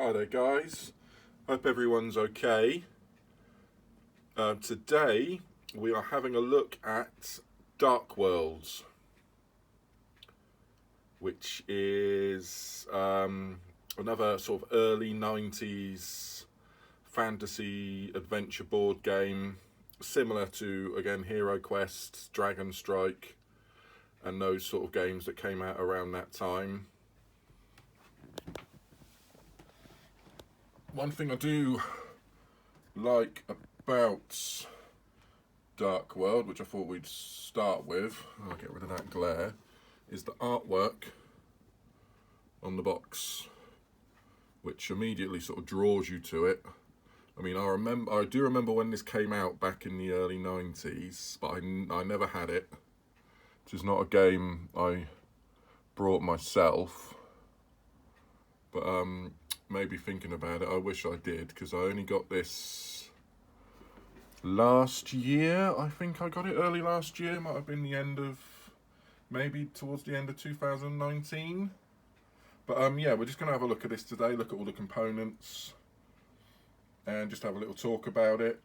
Hi there guys, hope everyone's okay. Today we are having a look at Dark Worlds, which is another sort of early 90s fantasy adventure board game, similar to, again, Hero Quest, Dragon Strike, and those sort of games that came out around that time. One thing I do like about Dark World, which I thought we'd start with, I'll get rid of that glare, is the artwork on the box, which immediately sort of draws you to it. I mean, I do remember when this came out back in the early 90s, but I never had it. This is not a game I brought myself, but maybe thinking about it, I wish I did, because I only got this last year. I think I got it early last year. Might have been maybe towards the end of 2019. But yeah, we're just going to have a look at this today, look at all the components, and just have a little talk about it.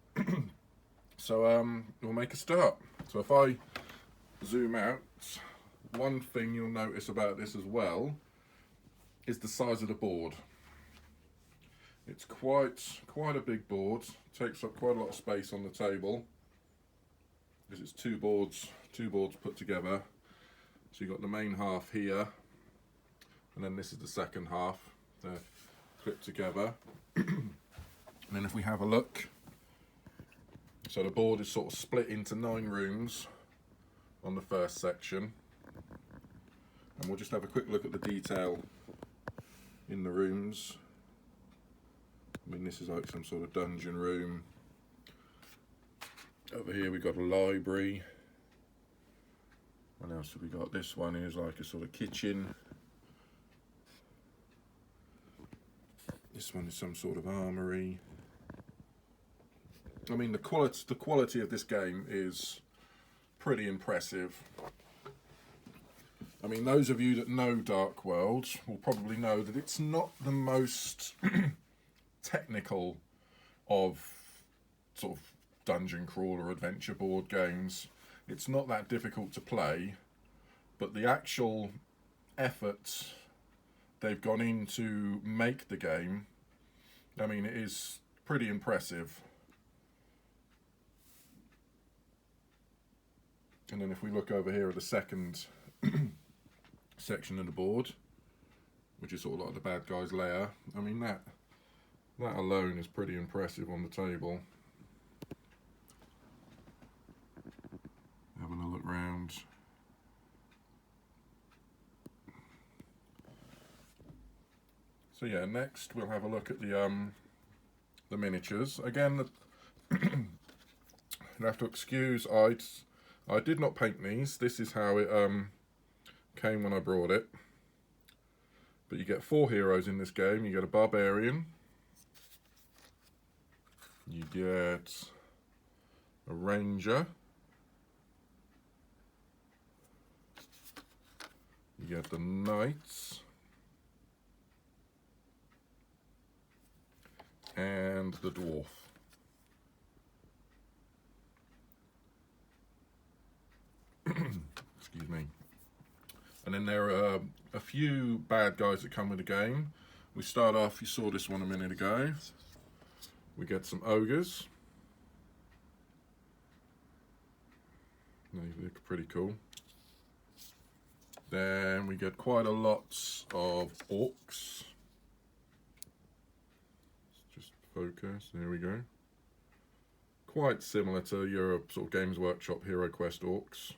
So we'll make a start. So if I zoom out, one thing you'll notice about this as well is the size of the board. It's quite a big board, takes up quite a lot of space on the table, because it's two boards put together. So you've got the main half here, and then this is the second half. They're clipped together. And then if we have a look, so the board is sort of split into 9 rooms on the first section, and we'll just have a quick look at the detail in the rooms. I mean, this is like some sort of dungeon room. Over here we've got a library. What else have we got? This one is like a sort of kitchen. This one is some sort of armory. I mean, the quality of this game is pretty impressive. I mean, those of you that know Dark World will probably know that it's not the most technical of sort of dungeon crawler adventure board games. It's not that difficult to play, but the actual effort they've gone in to make the game, I mean, it is pretty impressive. And then if we look over here at the second section of the board, which is sort of like the bad guy's lair, I mean, that alone is pretty impressive on the table. Having a look round. So yeah, next we'll have a look at the miniatures. Again, you'll have to excuse, I did not paint these. This is how it came when I brought it. But you get 4 heroes in this game. You get a barbarian. You get a ranger. You get the knights. And the dwarf. Excuse me. And then there are a few bad guys that come with the game. We start off, you saw this one a minute ago. We get some ogres. They look pretty cool. Then we get quite a lot of orcs. Just focus, there we go. Quite similar to your sort of Games Workshop Hero Quest orcs.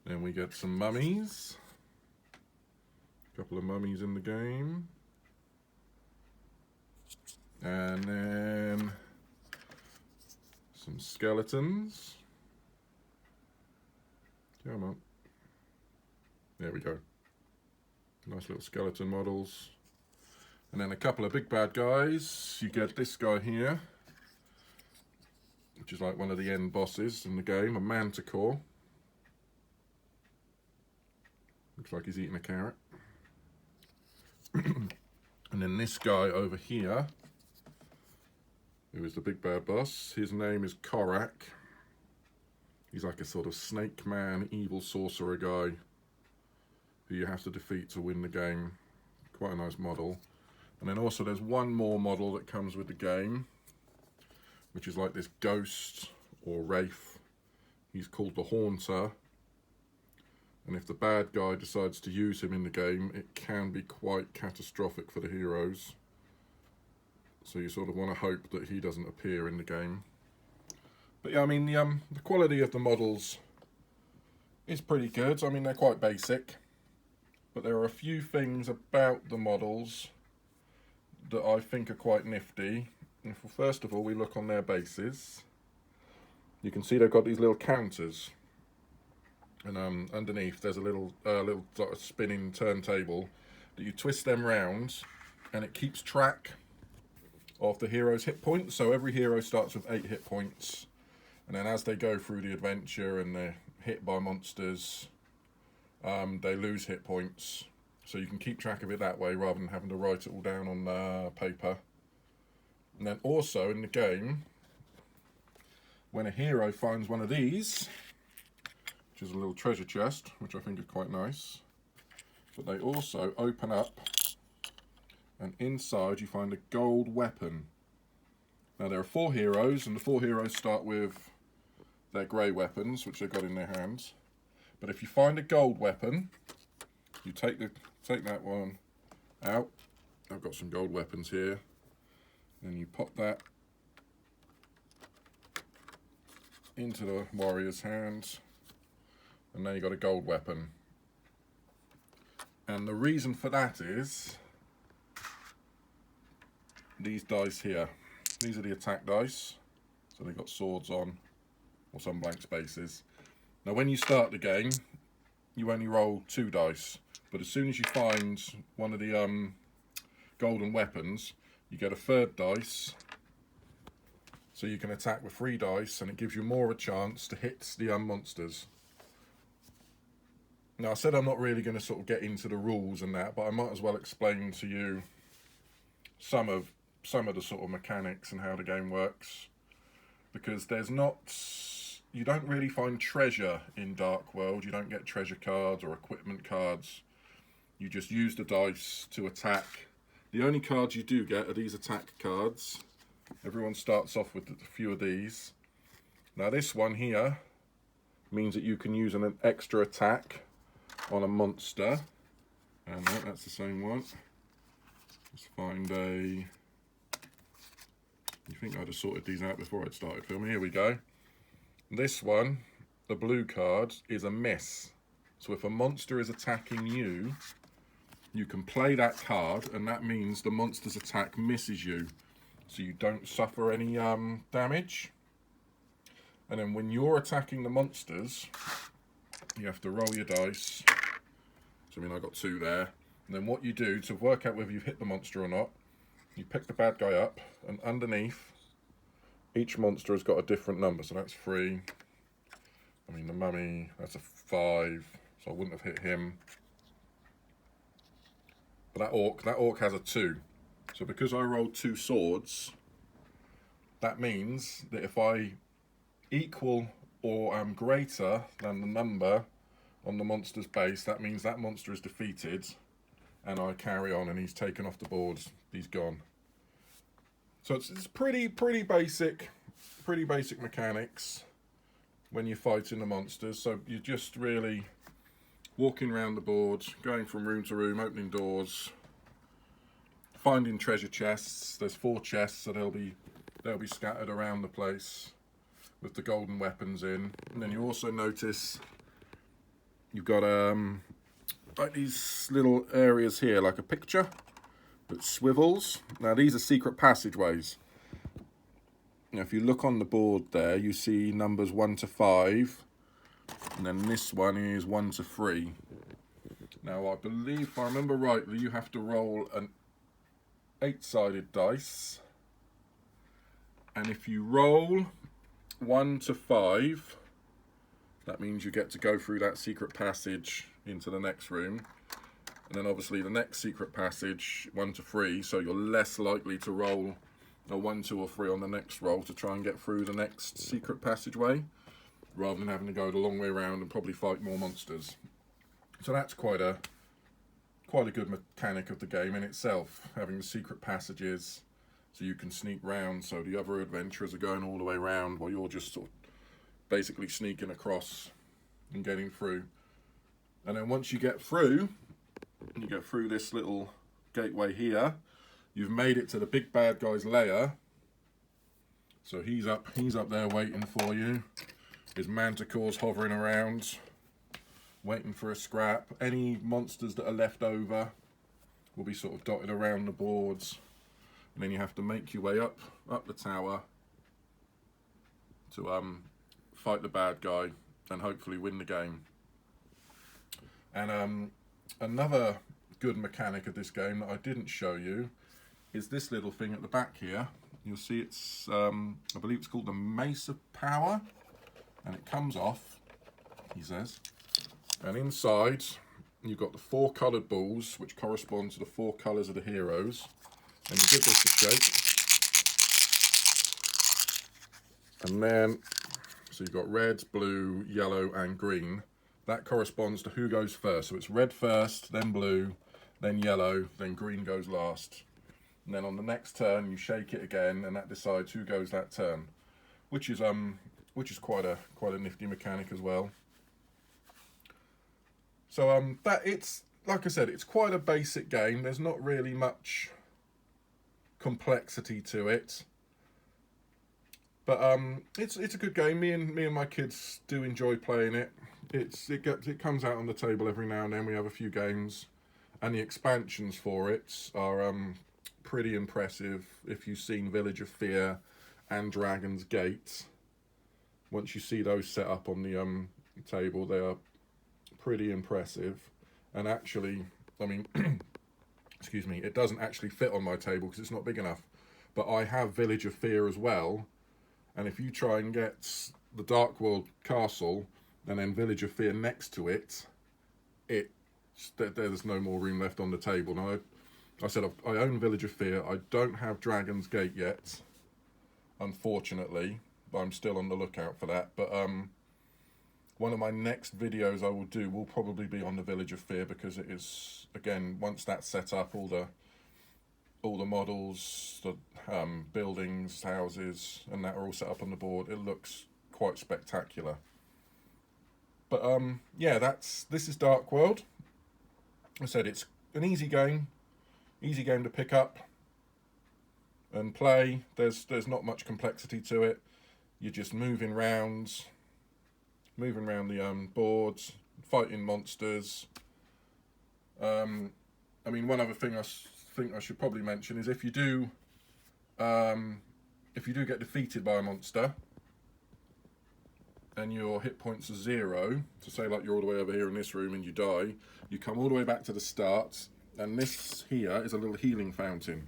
Then we get some mummies. A couple of mummies in the game. And then some skeletons. Come on. There we go. Nice little skeleton models. And then a couple of big bad guys. You get this guy here, which is like one of the end bosses in the game, a manticore. Looks like he's eating a carrot. And then this guy over here, who is the big bad boss, his name is Korak. He's like a sort of snake man, evil sorcerer guy who you have to defeat to win the game. Quite a nice model. And then also there's one more model that comes with the game, which is like this ghost or wraith. He's called the Haunter. And if the bad guy decides to use him in the game, it can be quite catastrophic for the heroes. So you sort of want to hope that he doesn't appear in the game. But yeah, I mean, the quality of the models is pretty good. I mean, they're quite basic. But there are a few things about the models that I think are quite nifty. And first of all, we look on their bases. You can see they've got these little counters. And underneath there's a little sort of spinning turntable that you twist them round, and it keeps track of the hero's hit points. So every hero starts with 8 hit points, and then as they go through the adventure and they're hit by monsters, they lose hit points. So you can keep track of it that way rather than having to write it all down on paper. And then also in the game, when a hero finds one of these, which is a little treasure chest, which I think is quite nice, but they also open up, and inside you find a gold weapon. Now there are 4 heroes, and the 4 heroes start with their grey weapons, which they've got in their hands. But if you find a gold weapon, you take that one out. I've got some gold weapons here. Then you pop that into the warrior's hands, and now you've got a gold weapon. And the reason for that is these dice here. These are the attack dice. So they've got swords on, or some blank spaces. Now when you start the game, you only roll 2 dice. But as soon as you find one of the golden weapons, you get a 3rd dice. So you can attack with 3 dice, and it gives you more of a chance to hit the monsters. Now I said I'm not really going to sort of get into the rules and that, but I might as well explain to you some of the sort of mechanics and how the game works, because you don't really find treasure in Dark World. You don't get treasure cards or equipment cards. You just use the dice to attack. The only cards you do get are these attack cards. Everyone starts off with a few of these. Now this one here means that you can use an extra attack on a monster, and that's the same one. Let's find a... You think I'd have sorted these out before I'd started filming. Here we go. This one, the blue card, is a miss. So if a monster is attacking you, you can play that card, and that means the monster's attack misses you, so you don't suffer any damage. And then when you're attacking the monsters, you have to roll your dice. So I mean, I got 2 there. And then what you do to work out whether you've hit the monster or not, you pick the bad guy up, and underneath, each monster has got a different number. So that's 3. I mean, the mummy, that's a 5, so I wouldn't have hit him. But that orc has a 2. So because I rolled 2 swords, that means that if I equal or am greater than the number on the monster's base, that means that monster is defeated, and I carry on, and he's taken off the board. He's gone. So it's pretty basic mechanics when you're fighting the monsters. So you're just really walking around the board, going from room to room, opening doors, finding treasure chests. There's 4 chests, so they'll be scattered around the place with the golden weapons in. And then you also notice you've got like these little areas here, like a picture that swivels. Now these are secret passageways. Now if you look on the board there, you see numbers 1 to 5, and then this one is 1 to 3. Now I believe, if I remember rightly, you have to roll an 8-sided dice, and if you roll 1 to 5, that means you get to go through that secret passage into the next room. And then obviously the next secret passage, 1 to 3, so you're less likely to roll a 1, 2 or 3 on the next roll to try and get through the next secret passageway, rather than having to go the long way around and probably fight more monsters. So that's quite a good mechanic of the game in itself, having the secret passages so you can sneak round, so the other adventurers are going all the way around while you're just sort of basically sneaking across and getting through. And then once you get through, you go through this little gateway here, you've made it to the big bad guy's lair. So he's up there waiting for you. His manticore's hovering around, waiting for a scrap. Any monsters that are left over will be sort of dotted around the boards. And then you have to make your way up the tower to fight the bad guy and hopefully win the game. And another good mechanic of this game that I didn't show you is this little thing at the back here. You'll see it's, I believe it's called the Mace of Power, and it comes off, he says, and inside you've got the 4 coloured balls which correspond to the 4 colours of the heroes, and you give this a shake, and then, so you've got red, blue, yellow and green. That corresponds to who goes first, so it's red first, then blue, then yellow, then green goes last. And then on the next turn you shake it again, and that decides who goes that turn, which is quite a nifty mechanic as well. So that it's, like I said, it's quite a basic game. There's not really much complexity to it, but it's a good game. Me and my kids do enjoy playing it. It comes out on the table every now and then. We have a few games, and the expansions for it are pretty impressive. If you've seen Village of Fear and Dragon's Gate, once you see those set up on the table, they are pretty impressive. And actually, I mean, excuse me, it doesn't actually fit on my table because it's not big enough. But I have Village of Fear as well, and if you try and get the Dark World Castle and then Village of Fear next to it, there's no more room left on the table. Now, I said I own Village of Fear. I don't have Dragon's Gate yet, unfortunately, but I'm still on the lookout for that. But one of my next videos I will do will probably be on the Village of Fear, because it is, again, once that's set up, all the models, the buildings, houses, and that are all set up on the board, it looks quite spectacular. But yeah, this is Dark World. I said it's an easy game to pick up and play. There's not much complexity to it. You're just moving around the boards, fighting monsters. I mean, one other thing I think I should probably mention is if you do get defeated by a monster and your hit points are 0, so say like you're all the way over here in this room and you die, you come all the way back to the start, and this here is a little healing fountain,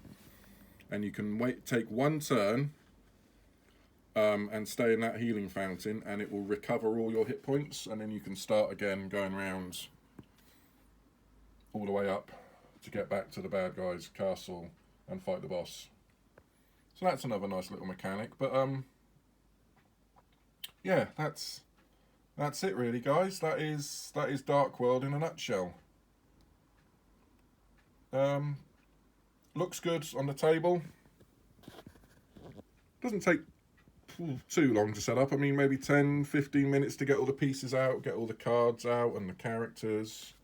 and you can take 1 turn and stay in that healing fountain, and it will recover all your hit points, and then you can start again going round all the way up to get back to the bad guy's castle and fight the boss. So that's another nice little mechanic. But yeah, that's it really, guys. That is Dark World in a nutshell. Looks good on the table. Doesn't take too long to set up. I mean, maybe 10-15 minutes to get all the pieces out, get all the cards out and the characters.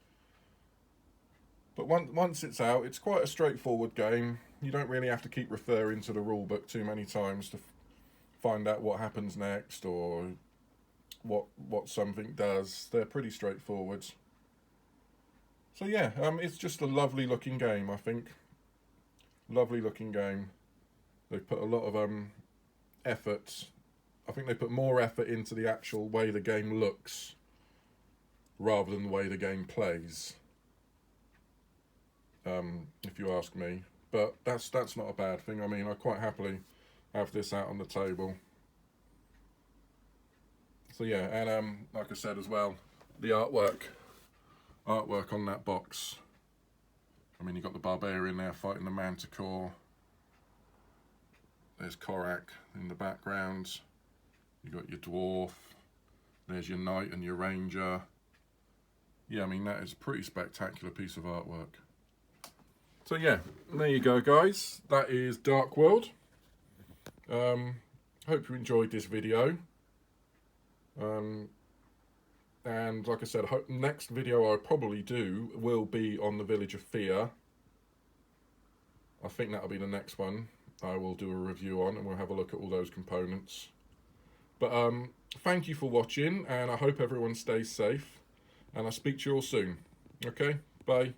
But once it's out, it's quite a straightforward game. You don't really have to keep referring to the rule book too many times to find out what happens next or what something does. They're pretty straightforward. So yeah, it's just a lovely looking game, I think. Lovely looking game. They've put a lot of effort. I think they put more effort into the actual way the game looks rather than the way the game plays. If you ask me, but that's not a bad thing. I mean, I quite happily have this out on the table. So yeah, and like I said as well, the artwork on that box I mean, you've got the Barbarian there fighting the Manticore. There's Korak in the background. You've got your Dwarf. There's your Knight and your Ranger. Yeah, I mean, that is a pretty spectacular piece of artwork. So yeah, there you go, guys. That is Dark World. Hope you enjoyed this video. And like I said, next video I probably do will be on the Village of Fear. I think that'll be the next one I will do a review on, and we'll have a look at all those components. But thank you for watching, and I hope everyone stays safe, and I'll speak to you all soon. Okay, bye.